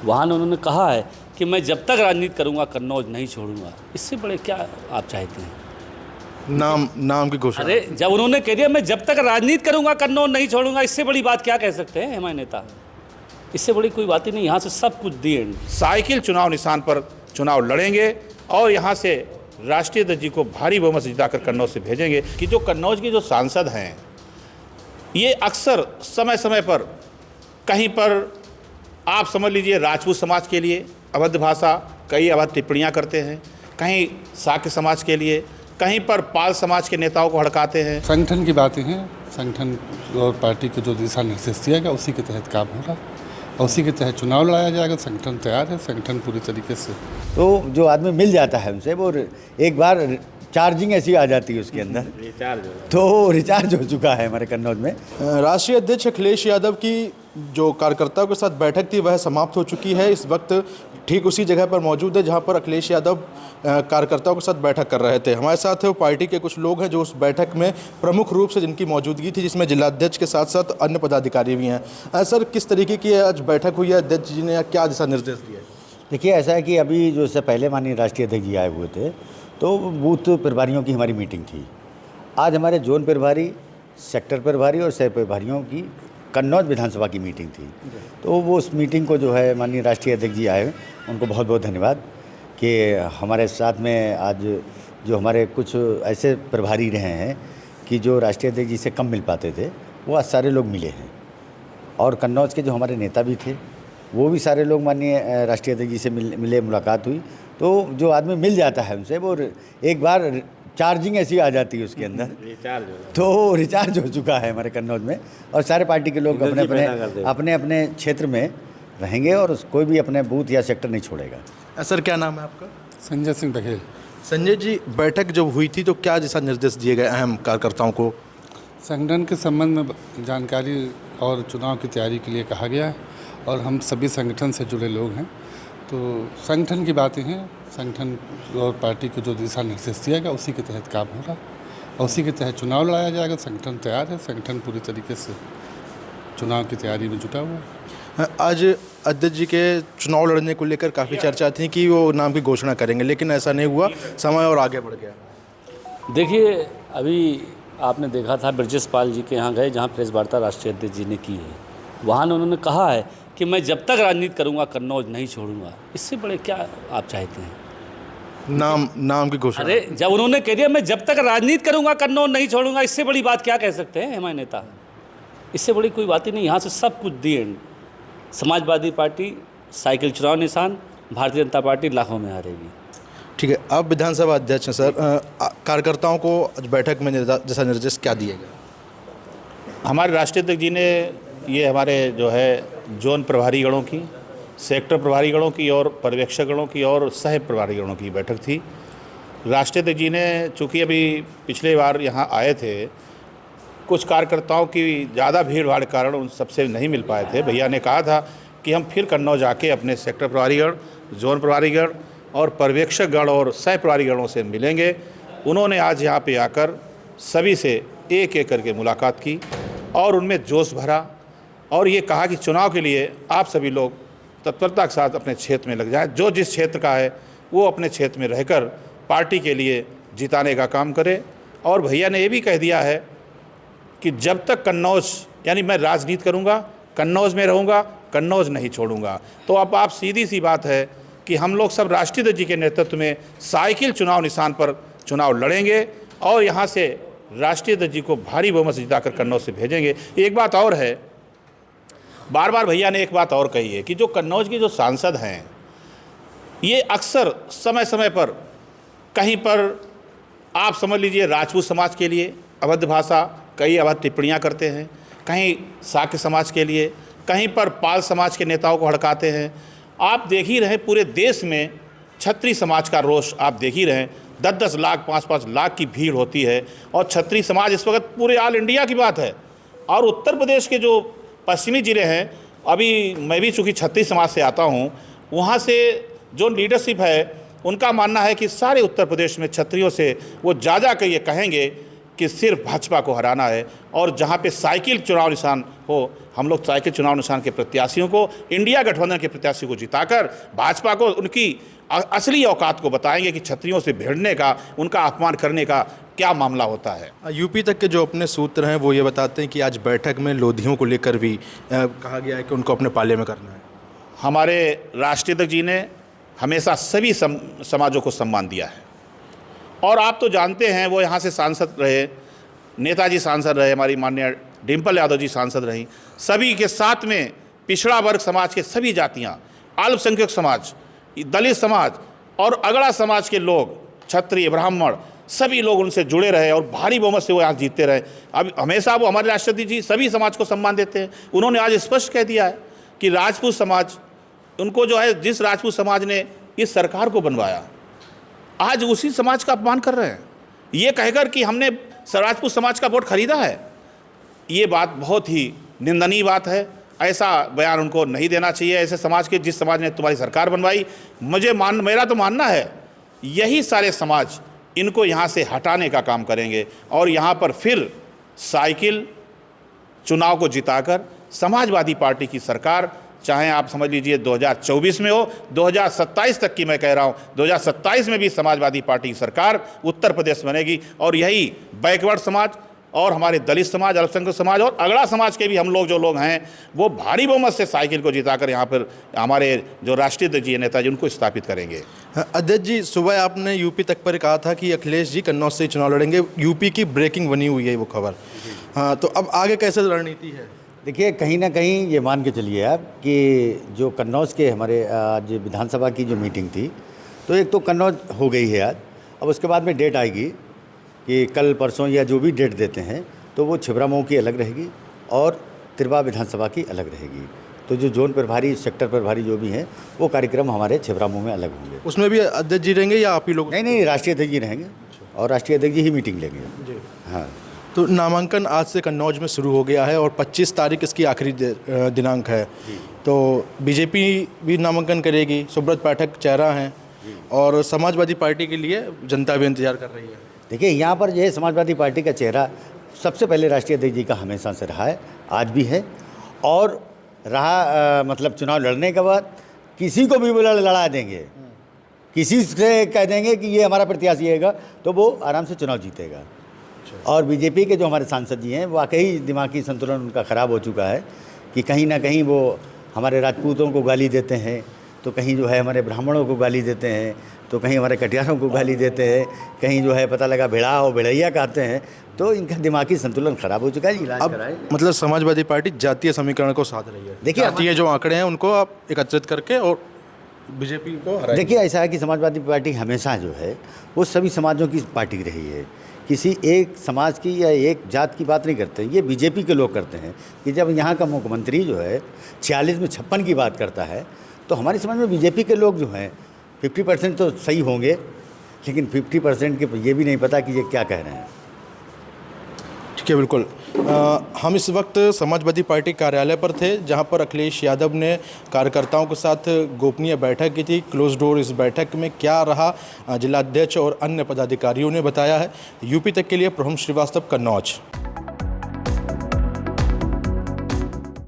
वहाँ उन्होंने कहा है कि मैं जब तक राजनीति करूँगा कन्नौज नहीं छोड़ूंगा। इससे बड़े क्या आप चाहते हैं? नाम की घोषणा। अरे जब उन्होंने कह दिया मैं जब तक राजनीति करूँगा कन्नौज नहीं छोड़ूंगा, इससे बड़ी बात क्या कह सकते हैं हमारे नेता? इससे बड़ी कोई बात ही नहीं। यहाँ से सब कुछ दिए। साइकिल चुनाव निशान पर चुनाव लड़ेंगे और यहाँ से राष्ट्रीय अध्यक्ष जी को भारी बहुमत से जिताकर कन्नौज से भेजेंगे। कि जो कन्नौज के जो सांसद हैं ये अक्सर समय समय पर कहीं पर आप समझ लीजिए राजपूत समाज के लिए अभद्र भाषा, कई अभद्र टिप्पणियाँ करते हैं, कहीं शाक्य समाज के लिए, कहीं पर पाल समाज के नेताओं को हड़काते हैं। संगठन की बातें हैं, संगठन और पार्टी को जो दिशा निर्देश दिया गया उसी के तहत काम होगा और उसी के तहत चुनाव लड़ाया जाएगा। संगठन तैयार है, संगठन पूरी तरीके से। तो जो आदमी मिल जाता है उनसे वो एक बार चार्जिंग ऐसी आ जाती है उसके अंदर, तो रिचार्ज हो चुका है हमारे कन्नौज में। राष्ट्रीय अध्यक्ष अखिलेश यादव की जो कार्यकर्ताओं के साथ बैठक थी वह समाप्त हो चुकी है। इस वक्त ठीक उसी जगह पर मौजूद है जहां पर अखिलेश यादव कार्यकर्ताओं के साथ बैठक कर रहे थे। हमारे साथ वो पार्टी के कुछ लोग हैं जो उस बैठक में प्रमुख रूप से जिनकी मौजूदगी थी, जिसमें जिलाध्यक्ष के साथ साथ अन्य पदाधिकारी भी हैं। सर, किस तरीके की आज बैठक हुई है? अध्यक्ष जी ने क्या दिशा निर्देश दिए? देखिए, ऐसा है कि अभी जो इससे पहले माननीय राष्ट्रीय अध्यक्ष जी आए हुए थे तो बूथ प्रभारियों की हमारी मीटिंग थी। आज हमारे जोन प्रभारी, सेक्टर प्रभारी और सह प्रभारियों की कन्नौज विधानसभा की मीटिंग थी। तो वो उस मीटिंग को जो है माननीय राष्ट्रीय अध्यक्ष जी आए, उनको बहुत बहुत धन्यवाद कि हमारे साथ में आज जो हमारे कुछ ऐसे प्रभारी रहे हैं कि जो राष्ट्रीय अध्यक्ष जी से कम मिल पाते थे, वो आज सारे लोग मिले हैं। और कन्नौज के जो हमारे नेता भी थे वो भी सारे लोग माननीय राष्ट्रीय अध्यक्ष जी से मिले, मुलाकात हुई। तो जो आदमी मिल जाता है उनसे वो एक बार चार्जिंग ऐसी आ जाती है उसके अंदर, तो रिचार्ज हो चुका है हमारे कन्नौज में। और सारे पार्टी के लोग अपने अपने क्षेत्र में रहेंगे और कोई भी अपने बूथ या सेक्टर नहीं छोड़ेगा। सर, क्या नाम है आपका? संजय सिंह बघेल। संजय जी, बैठक जब हुई थी तो क्या दिशा निर्देश दिए गए अहम कार्यकर्ताओं को? संगठन के संबंध में जानकारी और चुनाव की तैयारी के लिए कहा गया है और हम सभी संगठन से जुड़े लोग हैं, तो संगठन की बातें हैं, संगठन और पार्टी को जो दिशा निर्देश दिया गया उसी के तहत काम होगा और उसी के तहत चुनाव लड़ाया जाएगा। संगठन तैयार है, संगठन पूरी तरीके से चुनाव की तैयारी में जुटा हुआ है। आज अध्यक्ष जी के चुनाव लड़ने को लेकर काफ़ी चर्चा थी कि वो नाम की घोषणा करेंगे, लेकिन ऐसा नहीं हुआ, समय और आगे बढ़ गया। देखिए, अभी आपने देखा था ब्रजेश पाल जी के यहाँ गए जहाँ प्रेस वार्ता राष्ट्रीय अध्यक्ष जी ने की है। वहाँ उन्होंने कहा है कि मैं जब तक राजनीति करूँगा कन्नौज नहीं छोड़ूंगा। इससे बड़े क्या आप चाहते हैं? नाम की घोषणा। अरे जब उन्होंने कह दिया मैं जब तक राजनीति करूँगा कन्नौज नहीं छोड़ूंगा, इससे बड़ी बात क्या कह सकते हैं हमारे नेता? इससे बड़ी कोई बात ही नहीं। यहाँ से सब कुछ दिए। समाजवादी पार्टी साइकिल चुनाव निशान, भारतीय जनता पार्टी लाखों में हारेगी। ठीक है, अब विधानसभा अध्यक्ष हैं सर, कार्यकर्ताओं को आज बैठक में दिशा निर्देश क्या दिए गए? हमारे राष्ट्रीय अध्यक्ष जी ने ये हमारे जो है जोन प्रभारीगणों की, सेक्टर प्रभारीगणों की और पर्यवेक्षकगणों की और सह प्रभारीगणों की बैठक थी। राष्ट्रीय अध्यक्ष जी ने चूँकि अभी पिछले बार यहाँ आए थे, कुछ कार्यकर्ताओं की ज़्यादा भीड़ भाड़ के कारण उन सबसे नहीं मिल पाए थे। भैया ने कहा था कि हम फिर कन्नौज आके अपने सेक्टर प्रभारीगण, जोन प्रभारीगण और पर्यवेक्षकगण और सह प्रभारीगणों से मिलेंगे। उन्होंने आज यहाँ पे आकर सभी से एक एक करके मुलाकात की और उनमें जोश भरा और ये कहा कि चुनाव के लिए आप सभी लोग तत्परता के साथ अपने क्षेत्र में लग जाएं। जो जिस क्षेत्र का है वो अपने क्षेत्र में रहकर पार्टी के लिए जिताने का काम करे। और भैया ने ये भी कह दिया है कि जब तक कन्नौज, यानी मैं राजनीति करूंगा, कन्नौज में रहूंगा, कन्नौज नहीं छोड़ूंगा। तो अब आप सीधी सी बात है कि हम लोग सब राष्ट्रीय अध्यक्ष जी के नेतृत्व में साइकिल चुनाव निशान पर चुनाव लड़ेंगे और यहाँ से राष्ट्रीय अध्यक्ष जी को भारी बहुमत से जिताकर कन्नौज से भेजेंगे। एक बात और है, बार बार भैया ने एक बात और कही है कि जो कन्नौज के जो सांसद हैं ये अक्सर समय समय पर कहीं पर आप समझ लीजिए राजपूत समाज के लिए अभद्र भाषा, कई अभद्र टिप्पणियाँ करते हैं, कहीं शाक्य समाज के लिए, कहीं पर पाल समाज के नेताओं को हड़काते हैं। आप देख ही रहे पूरे देश में क्षत्रिय समाज का रोष आप देख ही रहे, 10-10 लाख 5-5 लाख की भीड़ होती है और क्षत्रिय समाज इस वक्त पूरे ऑल इंडिया की बात है। और उत्तर प्रदेश के जो पश्चिमी ज़िले हैं, अभी मैं भी चूँकि क्षत्रिय समाज से आता हूँ, वहाँ से जो लीडरशिप है उनका मानना है कि सारे उत्तर प्रदेश में क्षत्रियों से वो जा कर ये कहेंगे कि सिर्फ भाजपा को हराना है और जहाँ पे साइकिल चुनाव निशान हो हम लोग साइकिल चुनाव निशान के प्रत्याशियों को, इंडिया गठबंधन के प्रत्याशियों को जिताकर भाजपा को उनकी असली औकात को बताएंगे कि छत्रियों से भिड़ने का, उनका अपमान करने का क्या मामला होता है। यूपी तक के जो अपने सूत्र हैं वो ये बताते हैं कि आज बैठक में लोधियों को लेकर भी कहा गया है कि उनको अपने पाले में करना है। हमारे राष्ट्रीय अध्यक्ष जी ने हमेशा सभी समाजों को सम्मान दिया है, और आप तो जानते हैं वो यहाँ से सांसद रहे, नेताजी सांसद रहे, हमारी माननीय डिम्पल यादव जी सांसद रहीं, सभी के साथ में पिछड़ा वर्ग समाज के सभी जातियाँ, अल्पसंख्यक समाज, दलित समाज और अगड़ा समाज के लोग, क्षत्रिय, ब्राह्मण, सभी लोग उनसे जुड़े रहे और भारी बहुमत से वो यहाँ जीतते रहे। अब हमेशा वो हमारे राष्ट्रपति जी सभी समाज को सम्मान देते हैं। उन्होंने आज स्पष्ट कह दिया है कि राजपूत समाज, उनको जो है, जिस राजपूत समाज ने इस सरकार को बनवाया, आज उसी समाज का अपमान कर रहे हैं, ये कहकर कि हमने राजपूत समाज का वोट खरीदा है। ये बात बहुत ही निंदनीय बात है। ऐसा बयान उनको नहीं देना चाहिए। ऐसे समाज के, जिस समाज ने तुम्हारी सरकार बनवाई, मेरा तो मानना है यही सारे समाज इनको यहाँ से हटाने का काम करेंगे और यहाँ पर फिर साइकिल चुनाव को जिताकर समाजवादी पार्टी की सरकार, चाहे आप समझ लीजिए 2024 में हो, 2027 तक की मैं कह रहा हूँ, 2027 में भी समाजवादी पार्टी की सरकार उत्तर प्रदेश बनेगी। और यही बैकवर्ड समाज और हमारे दलित समाज, अल्पसंख्यक समाज और अगड़ा समाज के भी हम लोग जो लोग हैं, वो भारी बहुमत से साइकिल को जिताकर यहाँ पर हमारे जो राष्ट्रीय अध्यक्ष जी नेताजी उनको स्थापित करेंगे। अध्यक्ष जी, सुबह आपने यूपी तक पर कहा था कि अखिलेश जी कन्नौज से चुनाव लड़ेंगे, यूपी की ब्रेकिंग बनी हुई है वो खबर। हाँ, तो अब आगे कैसे रणनीति है? देखिए, कहीं ना कहीं ये मान के चलिए आप कि जो कन्नौज के हमारे आज विधानसभा की जो मीटिंग थी, तो एक तो कन्नौज हो गई है आज। अब उसके बाद में डेट आएगी कि कल परसों या जो भी डेट देते हैं, तो वो छिबरामऊ की अलग रहेगी और तिरवा विधानसभा की अलग रहेगी। तो जो जोन प्रभारी, सेक्टर प्रभारी जो भी हैं, वो कार्यक्रम हमारे छिबरामऊ में अलग होंगे। उसमें भी अध्यक्ष जी रहेंगे या आप ही लोग? नहीं, राष्ट्रीय अध्यक्ष जी रहेंगे और राष्ट्रीय अध्यक्ष जी ही मीटिंग लेंगे। हाँ, तो नामांकन आज से कन्नौज में शुरू हो गया है और 25 तारीख इसकी आखिरी दिनांक है। तो बीजेपी भी नामांकन करेगी, सुब्रत पाठक चेहरा हैं और समाजवादी पार्टी के लिए जनता भी इंतजार कर रही है। देखिए, यहाँ पर ये समाजवादी पार्टी का चेहरा सबसे पहले राष्ट्रीय अध्यक्ष जी का हमेशा से रहा है, आज भी है और रहा। मतलब चुनाव लड़ने के बाद किसी को भी लड़ा देंगे, किसी से कह देंगे कि ये हमारा प्रत्याशी है, तो वो आराम से चुनाव जीतेगा। और बीजेपी के जो हमारे सांसद जी हैं, वाकई दिमागी संतुलन उनका ख़राब हो चुका है कि कहीं ना कहीं वो हमारे राजपूतों को गाली देते हैं, तो कहीं जो है हमारे ब्राह्मणों को गाली देते हैं, तो कहीं हमारे कटियारों को गाली देते हैं, कहीं जो है पता लगा भिड़ा और भिड़ैया कहते हैं। तो इनका दिमागी संतुलन खराब हो चुका है। इलाज कराए। मतलब समाजवादी पार्टी जातीय समीकरण को साध रही है। देखिए, जातीय जो आंकड़े हैं उनको आप एकत्रित करके और बीजेपी को हराएंगे। देखिए, ऐसा है कि समाजवादी पार्टी हमेशा जो है वो सभी समाजों की पार्टी रही है, किसी एक समाज की या एक जात की बात नहीं करते। ये बीजेपी के लोग करते हैं कि जब यहाँ का मुख्यमंत्री जो है 46 में 56 की बात करता है, तो हमारी समझ में बीजेपी के लोग जो हैं 50% तो सही होंगे, लेकिन 50% के ये भी नहीं पता कि ये क्या कह रहे हैं। ठीक है, बिल्कुल। हम इस वक्त समाजवादी पार्टी कार्यालय पर थे, जहां पर अखिलेश यादव ने कार्यकर्ताओं के साथ गोपनीय बैठक की थी। क्लोज डोर इस बैठक में क्या रहा, जिलाध्यक्ष और अन्य पदाधिकारियों ने बताया है। यूपी तक के लिए प्रभुम श्रीवास्तव, कन्नौज।